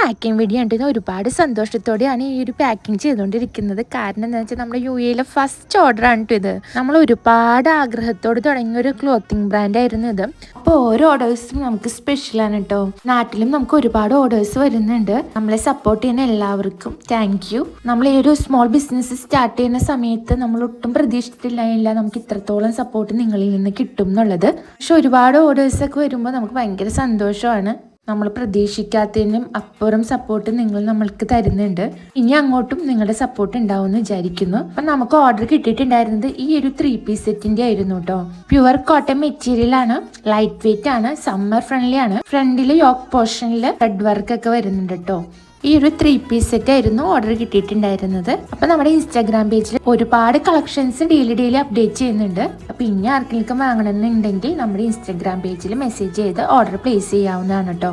Packing video കണ്ടിരുന്ന ഒരുപാട് സന്തോഷത്തോടെയാണ് ഈ ഒരു പാക്കിംഗ് ചെയ്തുകൊണ്ടിരിക്കുന്നത്. കാരണം എന്താ വെച്ചാൽ നമ്മുടെ UAE ഫസ്റ്റ് ഓർഡർ ആണ് ഇത്. നമ്മൾ ഒരുപാട് ആഗ്രഹത്തോട് തുടങ്ങിയ ഒരു ക്ലോത്തിങ് ബ്രാൻഡ് ആയിരുന്നു ഇത്. അപ്പോൾ ഓരോ ഓർഡേഴ്സും നമുക്ക് സ്പെഷ്യലാണ് കേട്ടോ. നാട്ടിലും നമുക്ക് ഒരുപാട് ഓർഡേഴ്സ് വരുന്നുണ്ട്. നമ്മളെ സപ്പോർട്ട് ചെയ്യുന്ന എല്ലാവർക്കും താങ്ക് യു. നമ്മൾ ഈ ഒരു സ്മോൾ ബിസിനസ് സ്റ്റാർട്ട് ചെയ്യുന്ന സമയത്ത് നമ്മൾ ഒട്ടും പ്രതീക്ഷിച്ചിട്ടില്ല നമുക്ക് ഇത്രത്തോളം സപ്പോർട്ട് നിങ്ങളിൽ നിന്ന് കിട്ടും എന്നുള്ളത്. പക്ഷെ ഒരുപാട് ഓർഡേഴ്സൊക്കെ വരുമ്പോൾ നമുക്ക് ഭയങ്കര സന്തോഷമാണ്. നമ്മൾ പ്രതീക്ഷിക്കാത്തതിനും അപ്പുറം സപ്പോർട്ട് നിങ്ങൾ നമ്മൾക്ക് തരുന്നുണ്ട്. ഇനി അങ്ങോട്ടും നിങ്ങളുടെ സപ്പോർട്ട് ഉണ്ടാവുമെന്ന് വിചാരിക്കുന്നു. അപ്പം നമുക്ക് ഓർഡർ കിട്ടിയിട്ടുണ്ടായിരുന്നത് ഈ ഒരു 3 പീസ് സെറ്റിന്റെ ആയിരുന്നു കേട്ടോ. പ്യുവർ കോട്ടൺ മെറ്റീരിയൽ ആണ്, ലൈറ്റ് വെയിറ്റ് ആണ്, സമ്മർ ഫ്രണ്ട്ലി ആണ്. ഫ്രണ്ടില് യോക്ക് പോർഷനിൽ ത്രെഡ് വർക്ക് ഒക്കെ വരുന്നുണ്ട് കേട്ടോ. ഈ ഒരു 3 പീസ് സെറ്റ് ആയിരുന്നു ഓർഡർ കിട്ടിയിട്ടുണ്ടായിരുന്നത്. അപ്പൊ നമ്മുടെ ഇൻസ്റ്റാഗ്രാം പേജിൽ ഒരുപാട് കളക്ഷൻസ് ഡെയിലി അപ്ഡേറ്റ് ചെയ്യുന്നുണ്ട്. അപ്പൊ ഇനി ആർക്കെങ്കിലും വാങ്ങണമെന്നുണ്ടെങ്കിൽ നമ്മുടെ ഇൻസ്റ്റാഗ്രാം പേജിൽ മെസ്സേജ് ചെയ്ത് ഓർഡർ പ്ലേസ് ചെയ്യാവുന്നതാണ് കേട്ടോ.